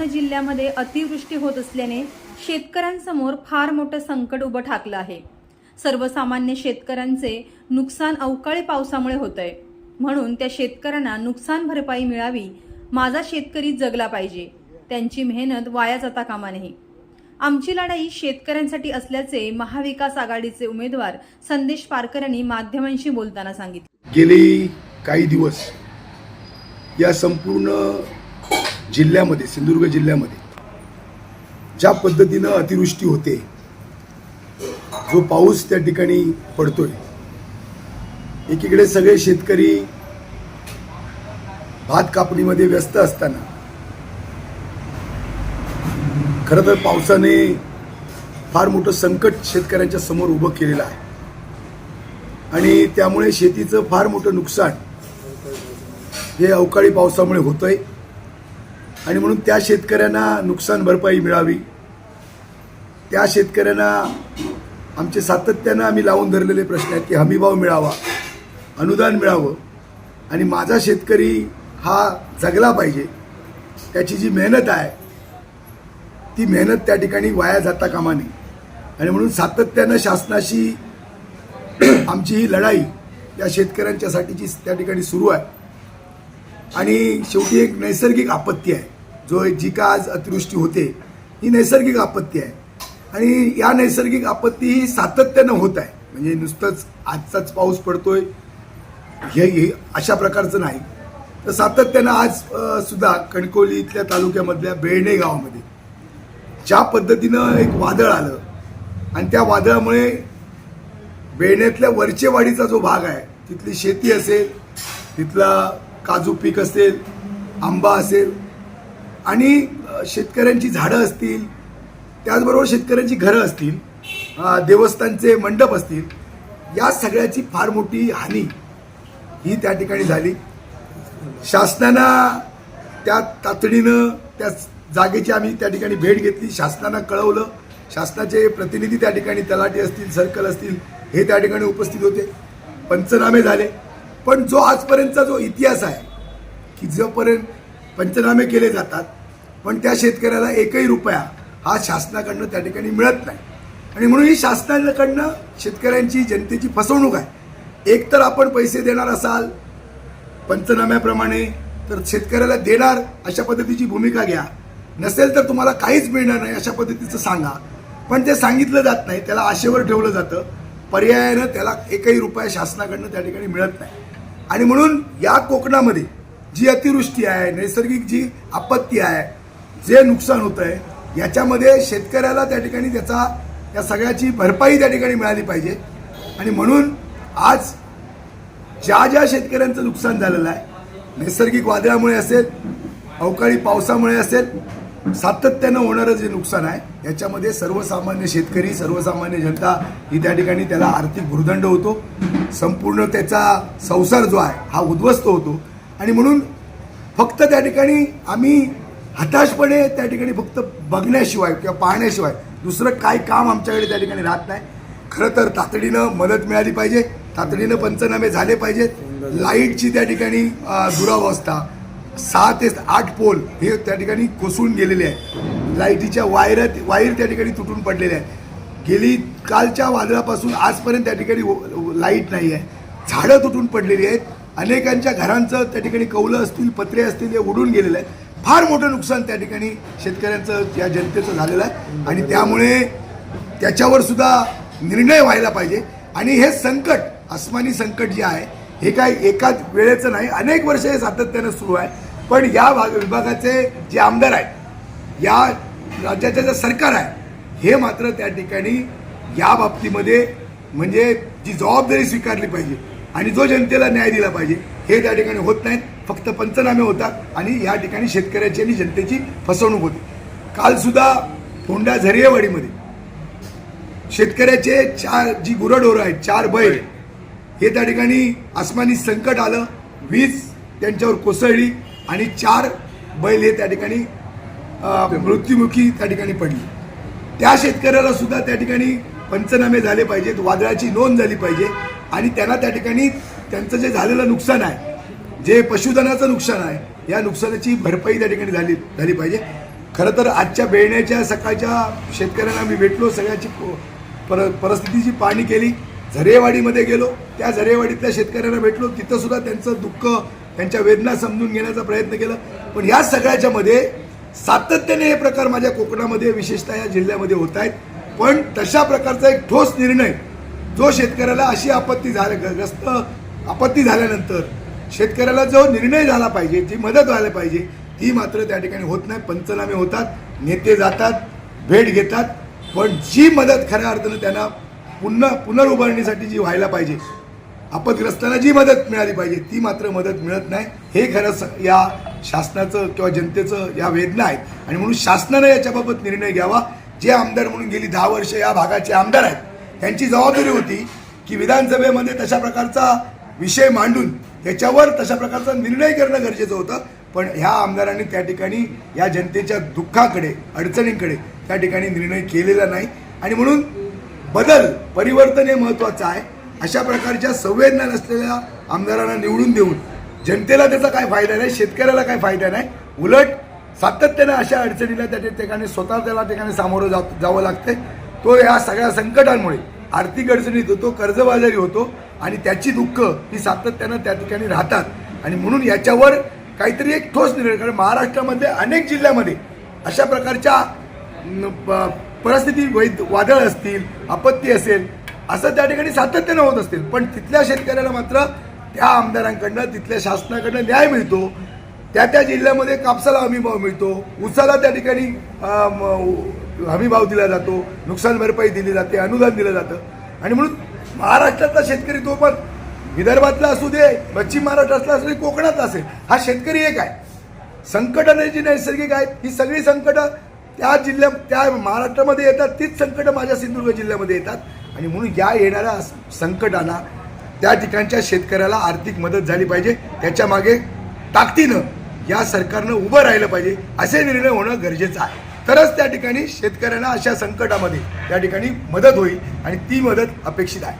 जिल्ह्यामध्ये अतिवृष्टी होत असल्याने शेतकऱ्यांसमोर फार मोठं संकट उभं ठाकलं आहे। सर्वसामान्य शेतकऱ्यांचे नुकसान अवकाळी पावसामुळे होतंय, म्हणून त्या शेतकऱ्यांना नुकसान भरपाई मिळावी। माझा शेतकरी जगला पाहिजे, त्यांची मेहनत वाया जाता कामा नये। आमची लढाई शेतकऱ्यांसाठी असल्याचे महाविकास आघाडीचे उमेदवार संदेश पारकर यांनी माध्यमांशी बोलताना सांगितले। गेली काही दिवस या संपूर्ण जिल्ह्यामध्ये, सिंधुदुर्ग जिल्ह्यामध्ये ज्या पद्धतीनं अतिवृष्टी होते, जो पाऊस त्या ठिकाणी पडतोय, एकीकडे सगळे शेतकरी भात कापणीमध्ये व्यस्त असताना खरं तर पावसाने फार मोठं संकट शेतकऱ्यांच्या समोर उभं केलेलं आहे आणि त्यामुळे शेतीचं फार मोठं नुकसान हे अवकाळी पावसामुळे होतंय आणि म्हणून त्या शेतकऱ्यांना नुकसान भरपाई मिळावी, त्या शेतकऱ्यांना आमचे सातत्यानं आम्ही लावून धरलेले प्रश्न आहेत की हमीभाव मिळावा, अनुदान मिळावं आणि माझा शेतकरी हा जगला पाहिजे। त्याची जी मेहनत आहे ती मेहनत त्या ठिकाणी वाया जाता कामा नये आणि म्हणून सातत्यानं शासनाशी आमची ही लढाई या शेतकऱ्यांच्यासाठीची त्या ठिकाणी सुरू आहे। आणि शेवटी एक नैसर्गिक आपत्ती आहे, जी का आज अतिवृष्टी होते ही नैसर्गिक आपत्ती आहे आणि या नैसर्गिक आपत्ती ही सातत्यानं होत आहे। म्हणजे नुसतंच आजचाच पाऊस पडतोय हे अशा प्रकारचं नाही, तर सातत्यानं आज सुद्धा कणकवली इथल्या तालुक्यामधल्या बेळणे गावामध्ये ज्या पद्धतीनं एक वादळ आलं आणि त्या वादळामुळे बेळण्यातल्या वरचेवाडीचा जो भाग आहे, तिथली शेती असेल, तिथला काजू पीक असेल, आंबा असेल आणि शेतकऱ्यांची झाडं असतील, त्याचबरोबर शेतकऱ्यांची घरं असतील, देवस्थानचे मंडप असतील, या सगळ्याची फार मोठी हानी ही त्या ठिकाणी झाली। शासनानं त्या तातडीनं त्या जागेची आम्ही त्या ठिकाणी भेट घेतली, शासनानं कळवलं, शासनाचे प्रतिनिधी त्या ठिकाणी तलाठी असतील, सर्कल असतील, हे त्या ठिकाणी उपस्थित होते, पंचनामे झाले। पण जो आजपर्यंतचा जो इतिहास आहे की जोपर्यंत पंचनामे केले जातात पण त्या शेतकऱ्याला एकही रुपया हा शासनाकडनं त्या ठिकाणी मिळत नाही आणि म्हणून ही शासनाकडनं शेतकऱ्यांची, जनतेची फसवणूक आहे। एक तर आपण पैसे देणार असाल पंचनाम्याप्रमाणे तर शेतकऱ्याला देणार अशा पद्धतीची भूमिका घ्या, नसेल तर तुम्हाला काहीच मिळणार नाही अशा पद्धतीचं सांगा, पण ते सांगितलं जात नाही, त्याला आशेवर ठेवलं जातं, पर्यायानं त्याला एकही रुपया शासनाकडनं त्या ठिकाणी मिळत नाही। आणि म्हणून या कोकणामध्ये जी अतिवृष्टी आहे, नैसर्गिक जी आपत्ती आहे, जे नुकसान होत आहे, याच्यामध्ये शेतकऱ्याला त्या ठिकाणी या सगळ्याची भरपाई त्या ठिकाणी मिळाली पाहिजे। आणि म्हणून आज ज्या शेतकऱ्यांचं नुकसान झालेलं आहे, नैसर्गिक वादळामुळे असेल, अवकाळी पावसामुळे असेल, सातत्यानं होणारं जे नुकसान आहे, याच्यामध्ये सर्वसामान्य शेतकरी, सर्वसामान्य जनता ही त्या ठिकाणी त्याला आर्थिक भुर्दंड होतो, संपूर्ण त्याचा संसार जो आहे हा उद्ध्वस्त होतो। आणि म्हणून फक्त त्या ठिकाणी आम्ही हताशपणे त्या ठिकाणी फक्त बघण्याशिवाय किंवा पाहण्याशिवाय दुसरं काय काम आमच्याकडे त्या ठिकाणी राहत नाही। खरं तर तातडीनं मदत मिळाली पाहिजे, तातडीनं पंचनामे झाले पाहिजेत। लाईटची त्या ठिकाणी दुरावस्था, 6 ते 8 पोल हे त्या ठिकाणी कोसळून गेलेले आहे, लाईटीच्या वायर त्या ठिकाणी तुटून पडलेल्या आहेत। गेली कालच्या वादळापासून आजपर्यंत त्या ठिकाणी लाईट नाही आहे, झाडं तुटून पडलेली आहेत, अनेकांच्या घरांचं त्या ठिकाणी कौलं असतील, पत्रे असतील, हे उडून गेलेलं आहे। फार मोठं नुकसान त्या ठिकाणी शेतकऱ्यांचं, या जनतेचं झालेलं आहे आणि त्यामुळे त्याच्यावर सुद्धा निर्णय व्हायला पाहिजे। आणि हे संकट, अस्मानी संकट जे आहे हे काय एकाच वेळेचं नाही, अनेक वर्ष हे सातत्यानं सुरू आहे। पण या विभागाचे जे आमदार आहेत, या राज्याचं जे सरकार आहे, हे मात्र त्या ठिकाणी या बाबतीमध्ये म्हणजे जी जबाबदारी स्वीकारली पाहिजे आणि जो जनतेला न्याय दिला पाहिजे हे त्या ठिकाणी होत नाहीत, फक्त पंचनामे होतात आणि या ठिकाणी शेतकऱ्याची आणि जनतेची फसवणूक होते। काल सुद्धा फोंडा झरियेवाडीमध्ये शेतकऱ्याचे 4 जी गुरंढोरं आहेत, 4 बैल, हे त्या ठिकाणी अस्मानी संकट आलं, वीज त्यांच्यावर कोसळली आणि 4 बैल हे त्या ठिकाणी मृत्युमुखी त्या ठिकाणी पडली। त्या शेतकऱ्याला सुद्धा त्या ठिकाणी पंचनामे झाले पाहिजेत, वादळाची नोंद झाली पाहिजे आणि त्यांना त्या ठिकाणी त्यांचं जे झालेलं नुकसान आहे, जे पशुधनाचं नुकसान आहे, या नुकसानाची भरपाई त्या ठिकाणी झाली पाहिजे। खरं तर आजच्या बेळण्याच्या सकाळच्या शेतकऱ्यांना मी भेटलो, सगळ्याची परिस्थितीची पाहणी केली, झरेवाडीमध्ये गेलो, त्या झरेवाडीतल्या शेतकऱ्यांना भेटलो, तिथं सुद्धा त्यांचं दुःख, त्यांच्या वेदना समजून घेण्याचा प्रयत्न केला. पण या सगळ्याच्या मध्ये सातत्याने हे प्रकार माझ्या कोकणामध्ये विशेषतः या जिल्ह्यामध्ये होत आहेत. पण तशा प्रकारचा एक ठोस निर्णय जो शेतकऱ्याला अशी आपत्ती झाल्यानंतर शेतकऱ्याला जो निर्णय झाला पाहिजे, जी मदत व्हायला पाहिजे, ती मात्र त्या ठिकाणी होत नाही. पंचनामे होतात, नेते जातात, भेट घेतात, पण जी मदत खऱ्या अर्थानं त्यांना पुनर्उभारणीसाठी जी व्हायला पाहिजे, आपदग्रस्तांना जी मदत मिळाली पाहिजे, ती मात्र मदत मिळत नाही. हे खरं या शासनाचं किंवा जनतेचं या वेदना आहेत. आणि म्हणून शासनानं याच्याबाबत निर्णय घ्यावा. जे आमदार म्हणून गेली 10 वर्ष या भागाचे आमदार आहेत, त्यांची जबाबदारी होती की विधानसभेमध्ये तशा प्रकारचा विषय मांडून त्याच्यावर तशा प्रकारचा निर्णय करणं गरजेचं होतं. पण ह्या आमदारांनी त्या ठिकाणी या जनतेच्या दुःखाकडे, अडचणींकडे त्या ठिकाणी निर्णय केलेला नाही. आणि म्हणून परिवर्तन हे महत्त्वाचं आहे. अशा प्रकारच्या संवेदना नसलेल्या आमदारांना निवडून देऊन जनतेला त्याचा काय फायदा नाही, शेतकऱ्याला काय फायदा नाही. उलट सातत्यानं अशा अडचणीला त्या ठिकाणी स्वतः त्याला ठिकाणी सामोरं जावं लागतंय. तो या सगळ्या संकटांमुळे आर्थिक अडचणीत होतो, कर्जबाजारी होतो आणि त्याची दुःख ही सातत्यानं त्या ठिकाणी राहतात. आणि म्हणून याच्यावर काहीतरी एक ठोस निर्णय, कारण महाराष्ट्रामध्ये अनेक जिल्ह्यामध्ये अशा प्रकारच्या परिस्थिती, वादळ असतील, आपत्ती असेल, असं त्या ठिकाणी सातत्यानं होत असतील. पण तिथल्या शेतकऱ्याला मात्र त्या आमदारांकडनं, तिथल्या शासनाकडनं न्याय मिळतो. त्या जिल्ह्यामध्ये कापसाला हमीभाव मिळतो, ऊसाला त्या ठिकाणी हमीभाव दिला जातो, नुकसान भरपाई दिली जाते, अनुदान दिलं जातं. आणि म्हणून महाराष्ट्रातला शेतकरी, तो पण विदर्भातला असू दे, पश्चिम महाराष्ट्रातला असू दे, कोकणातला असेल, हा शेतकरी एक आहे. संकटं जी नैसर्गिक आहेत, ही सगळी संकटं त्या महाराष्ट्रामध्ये येतात, तीच संकटं माझ्या सिंधुदुर्ग जिल्ह्यामध्ये येतात. आणि म्हणून या येणाऱ्या संकटाला त्या ठिकाणच्या शेतकऱ्याला आर्थिक मदत झाली पाहिजे. त्याच्या मागे ताकदीनं या सरकारनं उभं राहिलं पाहिजे. असे निर्णय होणं गरजेचं आहे. तरच त्या ठिकाणी शेतकऱ्यांना अशा संकटामध्ये त्या ठिकाणी मदत होईल आणि ती मदत अपेक्षित आहे.